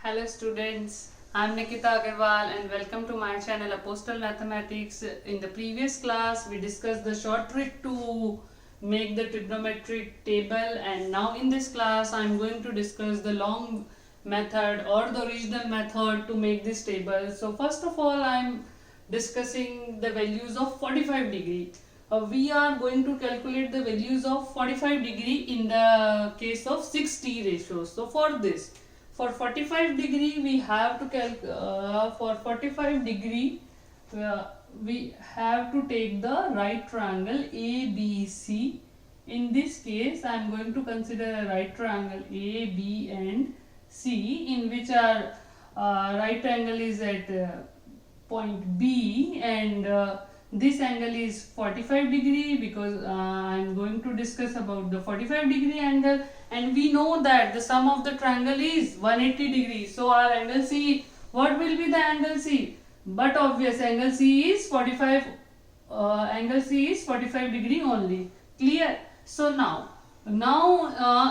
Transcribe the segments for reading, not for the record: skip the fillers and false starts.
Hello students, I'm Nikita Agarwal and welcome to my channel Apostle Mathematics. In the previous class we discussed the short trick to make the trigonometric table, and now in this class I'm going to discuss the long method or the original method to make this table. So first of all I'm discussing the values of 45 degree. We are going to calculate the values of 45 degree in the case of 6t ratios. So for this, for 45 degree we have to for 45 degree we have to take the right triangle ABC. In this case I am going to consider a right triangle A, B and C, in which our right angle is at point B, and this angle is 45 degree, because I am going to discuss about the 45 degree angle, and we know that the sum of the triangle is 180 degrees. So our angle C, what will be the angle C? But obvious, angle C is 45 degree only. Clear? So now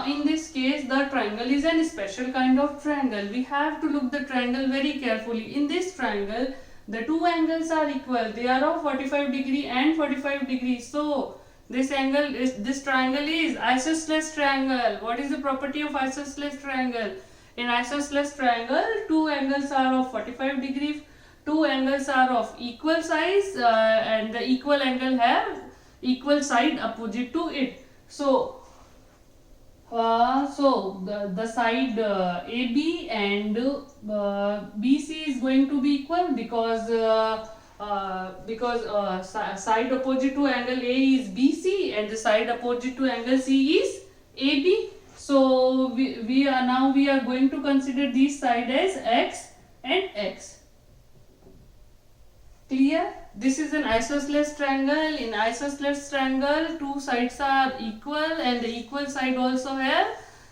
in this case the triangle is a special kind of triangle. We have to look the triangle very carefully. In this triangle the two angles are equal. They are of 45 degree and 45 degree. So this triangle is isosceles triangle. What is the property of isosceles triangle? In isosceles triangle, two angles are of 45 degree. Two angles are of equal size and the equal angle have equal side opposite to it. So the side AB and BC is going to be equal, because side opposite to angle A is BC and the side opposite to angle C is AB. So we are going to consider this side as X and X. Clear? This is an isosceles triangle. In isosceles triangle, two sides are equal and the equal side also have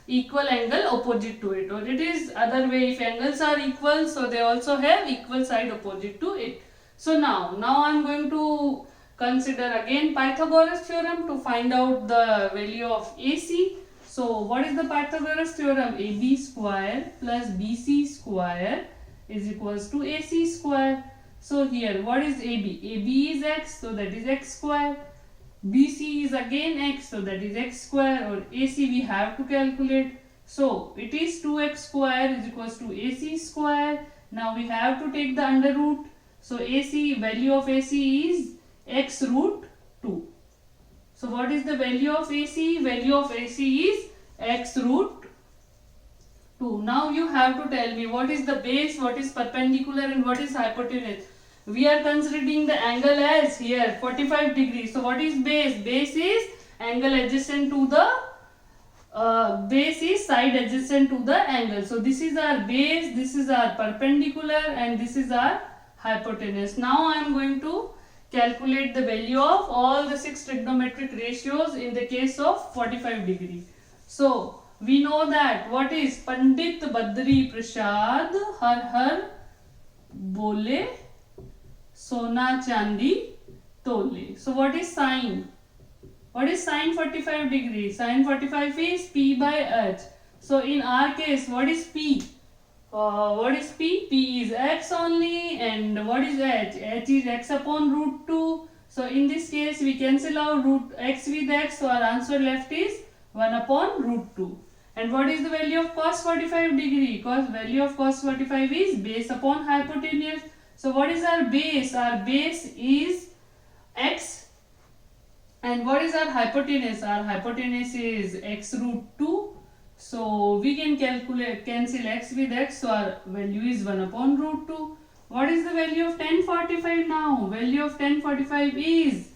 equal angle opposite to it. Or it is other way, if angles are equal, so they also have equal side opposite to it. So now I am going to consider again Pythagoras theorem to find out the value of AC. So what is the Pythagoras theorem? AB square plus BC square is equals to AC square. So here what is AB? AB is X, so that is X square. BC is again X, so that is X square, or AC we have to calculate. So it is 2X square is equals to AC square. Now we have to take the under root. So AC, value of AC is X root 2. So what is the value of AC? Value of AC is X root 2. Now you have to tell me what is the base, what is perpendicular and what is hypotenuse. We are considering the angle as here 45 degrees. So what is base? Base is angle adjacent to the base is side adjacent to the angle. So this is our base, this is our perpendicular and this is our hypotenuse. Now I am going to calculate the value of all the 6 trigonometric ratios in the case of 45 degree. So we know that what is Pandit Badri Prasad har har bole sona chandi tole. So what is sine? What is sine 45 degrees? Sine 45 is P by H. So in our case what is P? What is P? P is X only, and what is H? H is X upon root 2. So in this case we cancel out root X with X, so our answer left is 1 upon root 2. And what is the value of cos 45 degree? Because value of cos 45 is base upon hypotenuse. So what is our base? Our base is X. And what is our hypotenuse? Our hypotenuse is X root 2. So we can cancel X with X. So our value is 1 upon root 2. What is the value of tan 45 now? Value of tan 45 is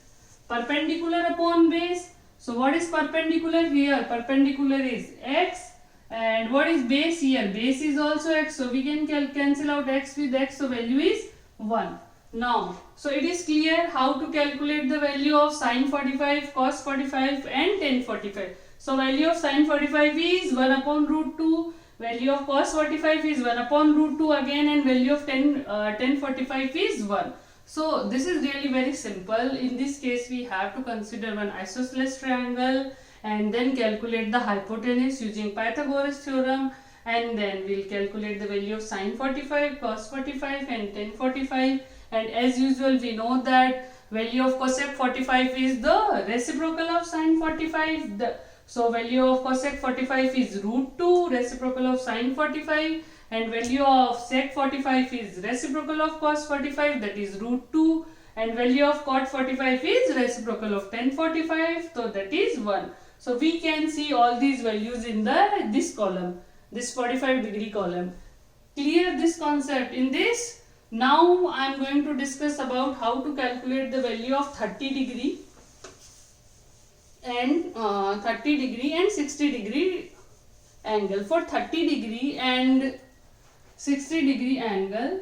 perpendicular upon base. So what is perpendicular here? Perpendicular is X. And what is base here? Base is also X. So we can cancel out X with X. So value is 1. Now, so it is clear how to calculate the value of sine 45, cos 45 and tan 45. So value of sine 45 is 1 upon root 2. Value of cos 45 is 1 upon root 2 again, and value of tan 45 is 1. So this is really very simple. In this case we have to consider one isosceles triangle and then calculate the hypotenuse using Pythagoras theorem, and then we'll calculate the value of sin 45, cos 45 and tan 45. And as usual, we know that value of cosec 45 is the reciprocal of sin 45. So value of cosec 45 is root 2 reciprocal of sin 45, and value of sec 45 is reciprocal of cos 45, that is root 2, and value of cot 45 is reciprocal of tan 45, so that is 1. So we can see all these values in this column, this 45-degree column. Clear this concept? In this, now I am going to discuss about how to calculate the value of 30-degree and 30-degree and 60-degree angle. For 30-degree and 60-degree angle,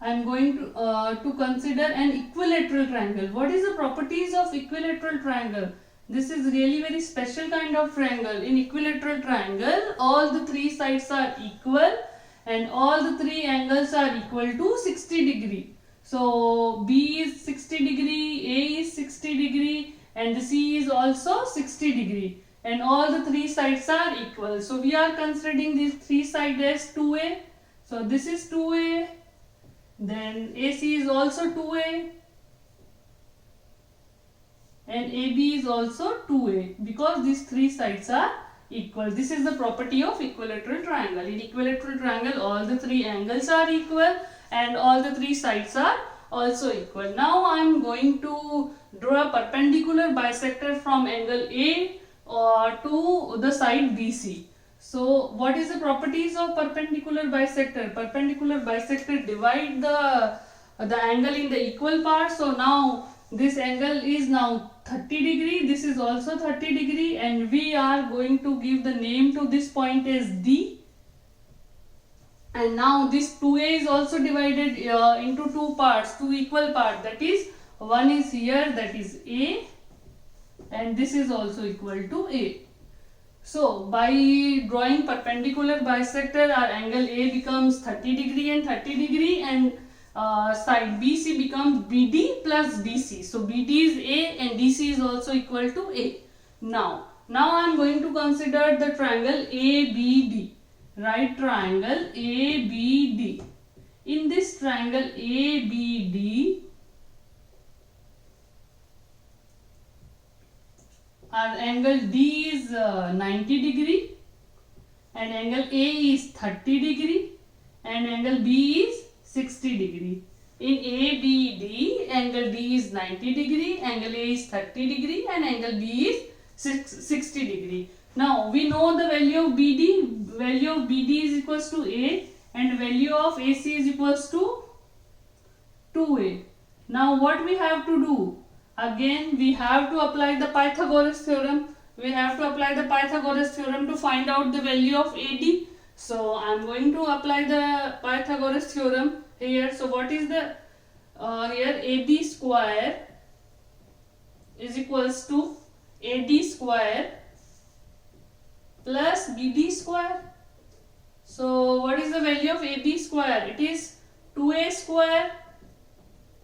I am going to consider an equilateral triangle. What is the properties of equilateral triangle? This is really very special kind of triangle. In equilateral triangle, all the three sides are equal and all the three angles are equal to 60 degree. So B is 60 degree, A is 60 degree and the C is also 60 degree. And all the three sides are equal. So we are considering these three sides as 2A. So this is 2A. Then AC is also 2A. And AB is also 2A, because these three sides are equal. This is the property of equilateral triangle. In equilateral triangle, all the three angles are equal and all the three sides are also equal. Now I am going to draw a perpendicular bisector from angle A to the side BC. So what is the properties of perpendicular bisector? Perpendicular bisector divide the angle in the equal parts. So now this angle is now 30 degree, this is also 30 degree, and we are going to give the name to this point as D. And now this 2A is also divided into two parts, two equal parts, that is one is here, that is A, and this is also equal to A. So by drawing perpendicular bisector, our angle A becomes 30 degree and 30 degree, and side BC becomes BD plus DC. So BD is A and DC is also equal to A. Now I am going to consider the triangle ABD. Right triangle ABD. In this triangle ABD, our angle D is 90 degree and angle A is 30 degree and angle B is 60 degree. In ABD, angle D is 90 degree, angle A is 30 degree and angle B is 60 degree. Now we know the value of BD. Value of BD is equals to A and value of AC is equals to 2A. Now what we have to do? Again we have to apply the Pythagoras theorem. We have to apply the Pythagoras theorem to find out the value of AD. So I am going to apply the Pythagoras theorem here. So what is the here AB square is equals to AD square plus BD square. So what is the value of AB square? It is 2A square.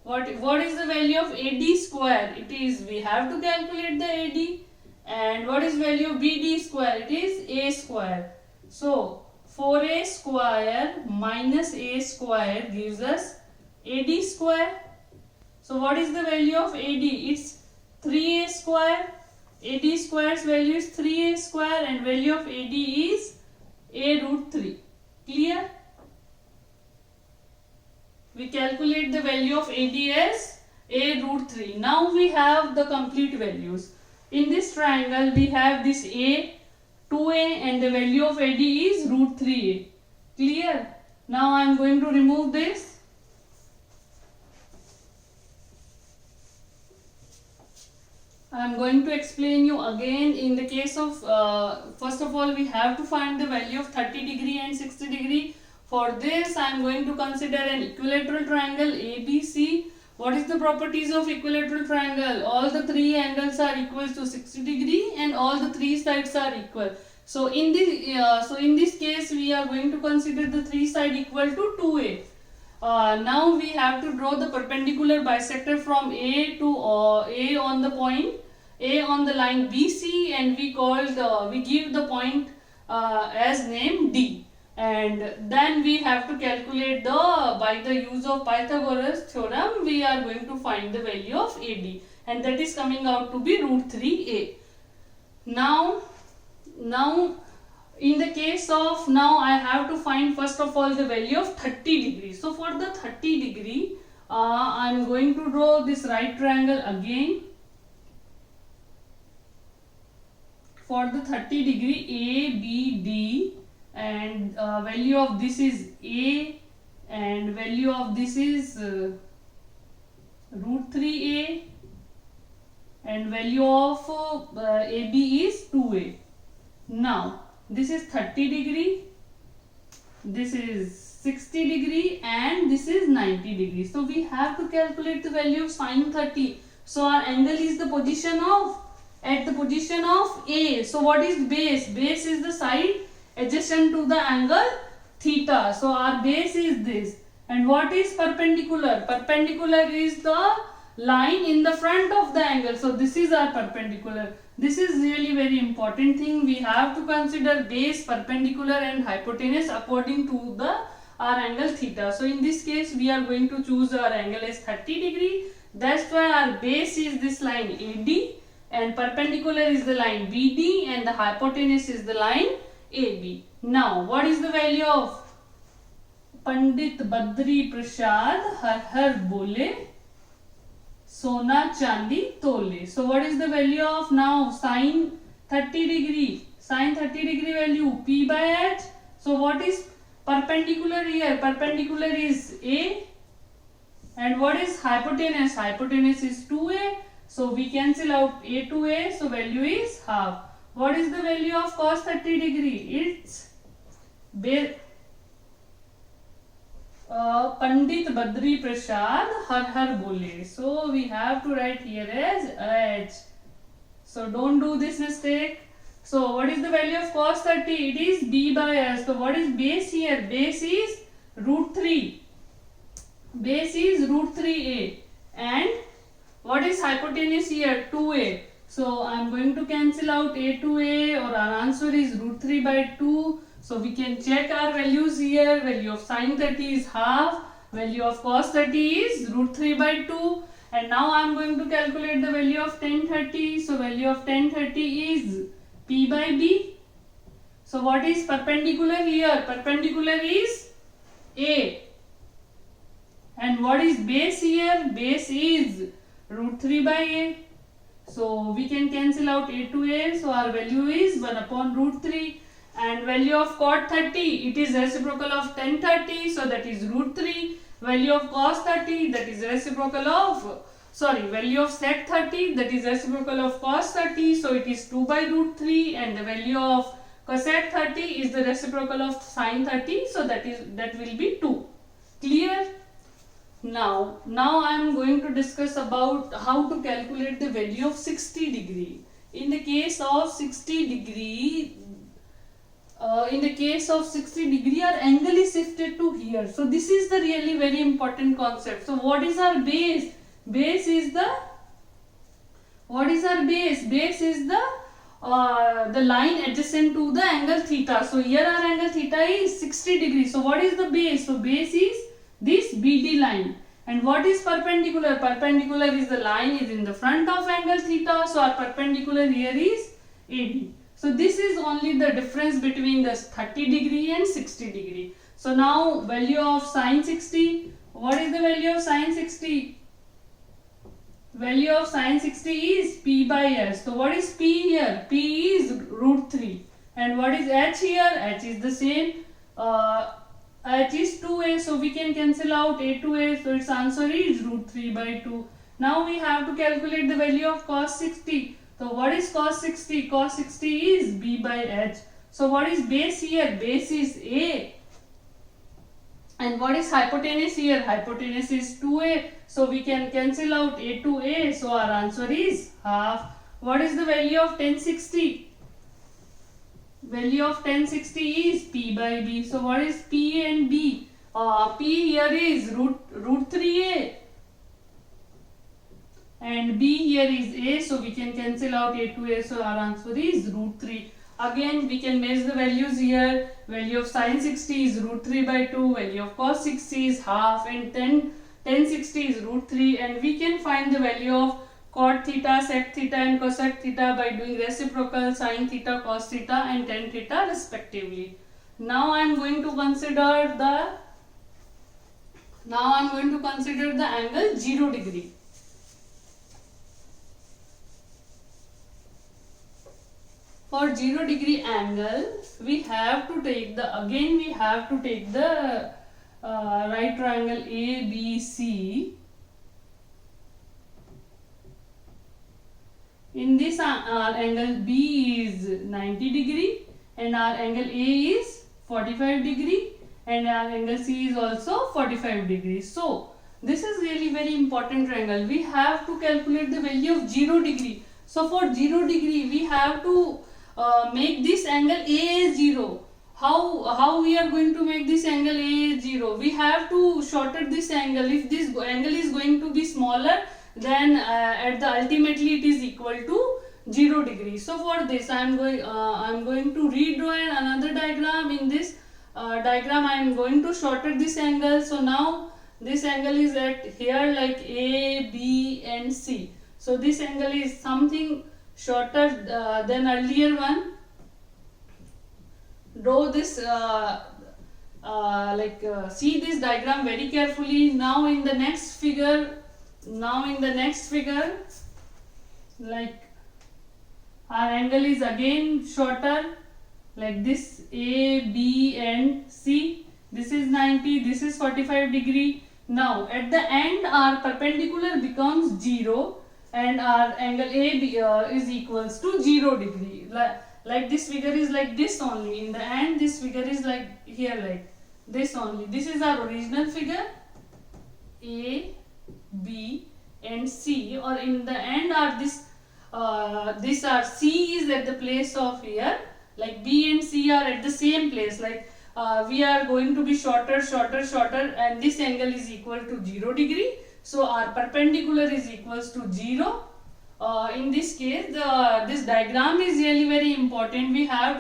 What is the value of AD square? It is, we have to calculate the AD. And what is value of BD square? It is A square. So 4A square minus A square gives us AD square. So what is the value of AD? It's 3A square. AD square's value is 3A square and value of AD is A root 3. Clear? We calculate the value of AD as A root 3. Now we have the complete values. In this triangle we have this A, 2A and the value of AD is root 3A. Clear? Now I am going to remove this. I am going to explain you again. In the case of, first of all we have to find the value of 30 degree and 60 degree. For this I am going to consider an equilateral triangle ABC. What is the properties of equilateral triangle? All the three angles are equal to 60 degree and all the three sides are equal. So in this case we are going to consider the three side equal to 2A. Now we have to draw the perpendicular bisector from A to A on the point A on the line BC, and we give the point as name D, and then we have to calculate by the use of Pythagoras theorem we are going to find the value of AD, and that is coming out to be root 3a. Now in the case of, now I have to find first of all the value of 30 degrees. So for the 30 degree I am going to draw this right triangle again. For the 30 degree ABD, and value of this is A, and value of this is root 3a, and value of AB is 2a. Now this is 30 degree, this is 60 degree, and this is 90 degree. So we have to calculate the value of sine 30. So our angle is the position of, at the position of A. So what is base? Base is the side adjacent to the angle theta. So our base is this. And what is perpendicular? Perpendicular is the line in the front of the angle. So this is our perpendicular. This is really very important thing. We have to consider base, perpendicular and hypotenuse according to our angle theta. So in this case we are going to choose our angle as 30 degree. That's why our base is this line AD, and perpendicular is the line BD, and the hypotenuse is the line AB. Now what is the value of Pandit Badri Prasad har har bole Sona Chandi Tole. So what is the value of now sine 30 degree? Sine 30 degree value P by H. So what is perpendicular here? Perpendicular is A. And what is hypotenuse? Hypotenuse is 2A. So we cancel out A to A. So value is half. What is the value of cos 30 degree? It's Pandit Badri Prasad har har bole. So we have to write here as H. So don't do this mistake. So what is the value of cos 30? It is B by S. So what is base here? Base is root 3. Base is root 3a. And what is hypotenuse here? 2a. So I am going to cancel out a to a, or our answer is root 3 by 2. So we can check our values here. Value of sine 30 is half. Value of cos 30 is root 3 by 2. And now I am going to calculate the value of tan 30. So value of tan 30 is P by B. So what is perpendicular here? Perpendicular is A. And what is base here? Base is root 3 by A. So we can cancel out A to A. So our value is 1 upon root 3. And value of cot 30, it is reciprocal of tan 30. So that is root 3. Value of cos 30, that is reciprocal of, value of sec 30, that is reciprocal of cos 30. So it is 2 by root 3. And the value of cosec 30 is the reciprocal of sin 30. So that will be 2. Clear? Now I am going to discuss about how to calculate the value of 60 degree. In the case of 60 degree, our angle is shifted to here. So this is the really very important concept. So what is our base? Base is the, what is our base? Base is the line adjacent to the angle theta. So here our angle theta is 60 degrees. So what is the base? So base is this BD line. And what is perpendicular? Perpendicular is the line is in the front of angle theta. So our perpendicular here is AD. So this is only the difference between the 30 degree and 60 degree. So now value of sine 60. What is the value of sine 60? Value of sine 60 is P by S. So what is P here? P is root 3. And what is H here? H is the same. H is 2a. So we can cancel out a to a. So its answer is root 3 by 2. Now we have to calculate the value of cos 60. So what is cos 60? Cos 60 is B by H. So what is base here? Base is A. And what is hypotenuse here? Hypotenuse is 2a. So we can cancel out a to a. So our answer is half. What is the value of tan 60? Value of tan 60 is P by B. So what is P and B? P here is root 3a. and b here is a, so we can cancel out a to a, so our answer is root 3. Again we can match the values here. Value of sin 60 is root 3 by 2, value of cos 60 is half, and tan 60 is root 3, and we can find the value of cot theta, sec theta and cosec theta by doing reciprocal sin theta, cos theta and tan theta respectively. Now I am going to consider the angle 0 degree. For 0 degree angle, we have to take the right triangle ABC. In this our angle B is 90 degree and our angle A is 45 degree and our angle C is also 45 degrees. So this is really very important triangle. We have to calculate the value of 0 degree. So for 0 degree we have to make this angle A as 0. How we are going to make this angle A as 0? We have to shorten this angle. If this angle is going to be smaller, then at the ultimately it is equal to 0 degree. So for this I am going to redraw another diagram. In this diagram I am going to shorten this angle. So now this angle is at here like A, B and C. So this angle is something shorter than earlier one. Draw this see this diagram very carefully. Now in the next figure, like our angle is again shorter, like this A, B and C. This is 90, this is 45 degree. Now at the end our perpendicular becomes 0 and our angle AB is equals to 0 degree. Like this figure is like this only. In the end this figure is like here, like this only. This is our original figure A, B and C, or in the end are this our C is at the place of here, like B and C are at the same place, like we are going to be shorter and this angle is equal to 0 degree. So our perpendicular is equals to 0. In this case this diagram is really very important. We have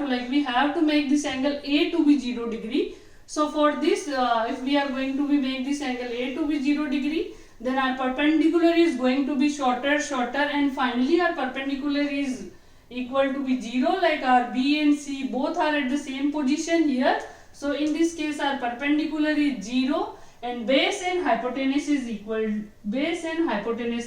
to make this angle A to be 0 degree. So for this if we are going to make this angle A to be 0 degree, then our perpendicular is going to be shorter and finally our perpendicular is equal to be 0, like our B and C both are at the same position here. So in this case our perpendicular is 0 and base and hypotenuse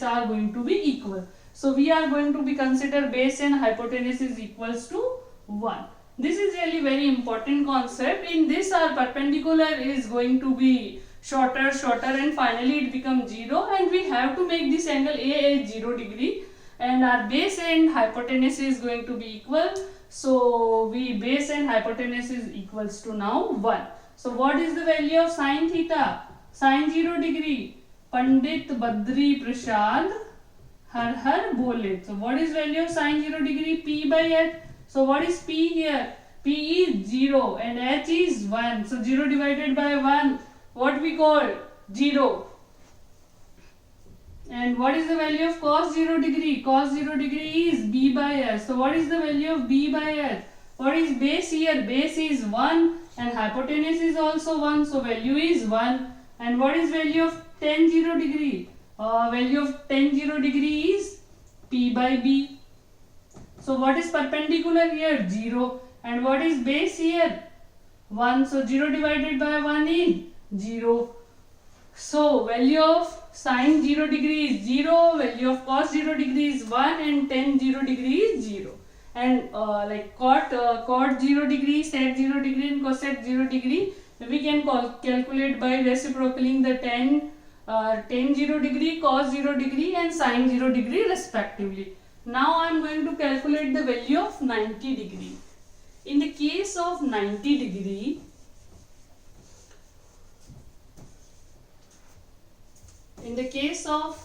are going to be equal. So we are going to be consider base and hypotenuse is equals to 1. This is really very important concept. In this our perpendicular is going to be shorter and finally it becomes 0, and we have to make this angle A as 0 degree and our base and hypotenuse is going to be equal. So base and hypotenuse is equals to now 1. So what is the value of sin theta? Sin 0 degree. Pandit Badri Prasad Har Har Bole. So what is value of sin 0 degree? P by H. So what is P here? P is 0 and H is 1. So 0 divided by 1, what we call 0. And what is the value of cos 0 degree? Cos 0 degree is B by H. So what is the value of B by H? What is base here? Base is 1 and hypotenuse is also 1. So value is 1. And what is value of tan 0 degree? Value of tan 0 degree is P by B. So what is perpendicular here? 0. And what is base here? 1. So 0 divided by 1 is 0. So value of sin 0 degree is 0, value of cos 0 degree is 1 and tan 0 degree is 0. And like cot 0 degree, sec 0 degree and cosec 0 degree, we can calculate by reciprocaling the tan 0 degree, cos 0 degree and sin 0 degree respectively. Now I am going to calculate the value of 90 degree. In the case of 90 degree, in the case of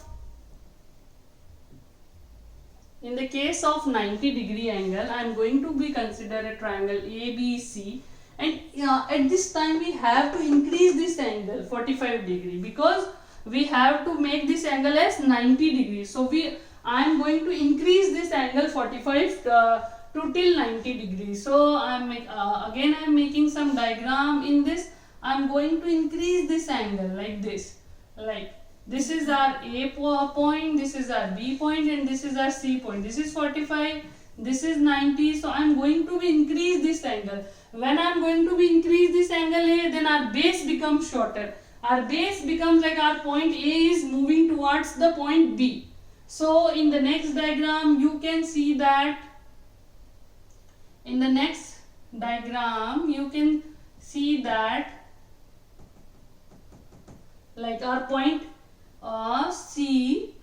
90 degree angle, I am going to be consider a triangle ABC, and at this time we have to increase this angle 45 degree, because we have to make this angle as 90 degrees. So I am going to increase this angle 45 to till 90 degrees. So again I am making some diagram in this. I am going to increase this angle like this. Like this is our A point, this is our B point, and this is our C point. This is 45, this is 90. So I am going to increase this angle. When I am going to increase this angle A, then our base becomes shorter. Our base becomes like our point A is moving towards the point B. So in the next diagram you can see that like our point C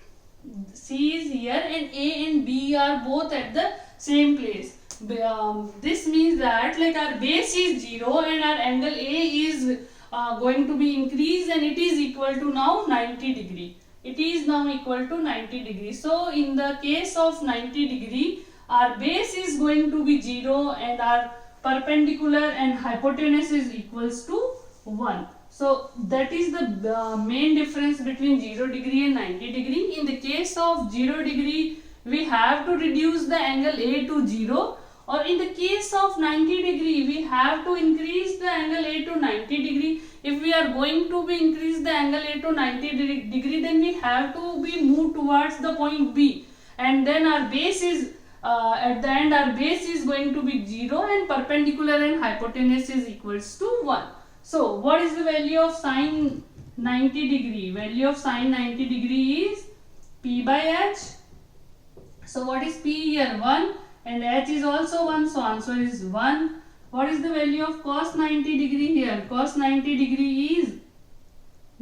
is here, and A and B are both at the same place. This means that like our base is 0 and our angle A is going to be increased, and it is equal to now 90 degree. It is now equal to 90 degree. So in the case of 90 degree, our base is going to be 0 and our perpendicular and hypotenuse is equals to 1. So that is the main difference between 0 degree and 90 degree. In the case of 0 degree, we have to reduce the angle A to 0, or in the case of 90 degree, we have to increase the angle A to 90 degree. If we are going to be increase the angle A to 90 degree, then we have to be moved towards the point B, and then our base is at the end our base is going to be 0 and perpendicular and hypotenuse is equals to 1. So what is the value of sine 90 degree? Value of sine 90 degree is P by H. So what is P here? 1, and H is also 1, so answer is 1. What is the value of cos 90 degree here? Cos 90 degree is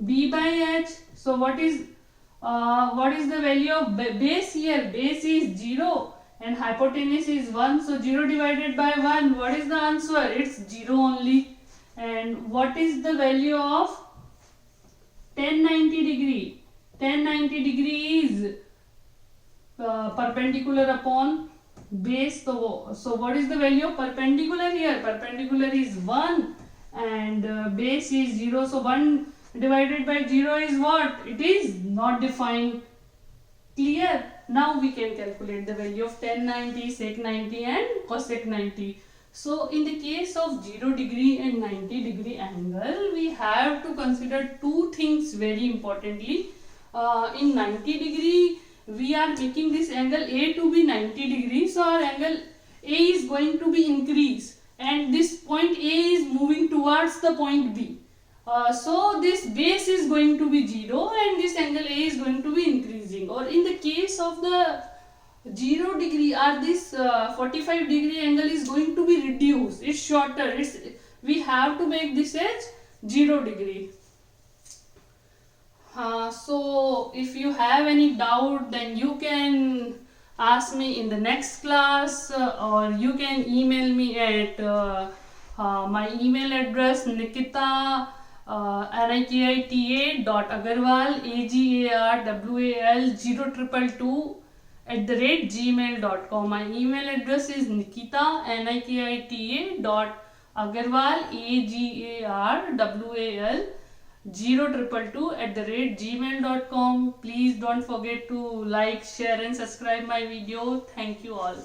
B by H. So what is the value of base here? Base is 0 and hypotenuse is 1, so 0 divided by 1, what is the answer? It's 0 only. And what is the value of tan 90 degree? Tan 90 degree is perpendicular upon base. So what is the value of perpendicular here? Perpendicular is 1 and base is 0. So 1 divided by 0 is what? It is not defined. Clear? Now we can calculate the value of tan 90, sec 90 and cosec 90. So in the case of 0 degree and 90 degree angle, we have to consider two things very importantly. In 90 degree, we are making this angle A to be 90 degree. So our angle A is going to be increased and this point A is moving towards the point B. So this base is going to be 0 and this angle A is going to be increasing. Or in the case of the 0 degree, or this 45 degree angle is going to be reduced. It's shorter. We have to make this as 0 degree. So if you have any doubt, then you can ask me in the next class, or you can email me at my email address nikita nikita.agarwal agarwal 0222@gmail.com. My email address is nikita nikita.agarwal agarwal 0222@gmail.com. Please don't forget to like, share and subscribe my video. Thank you all.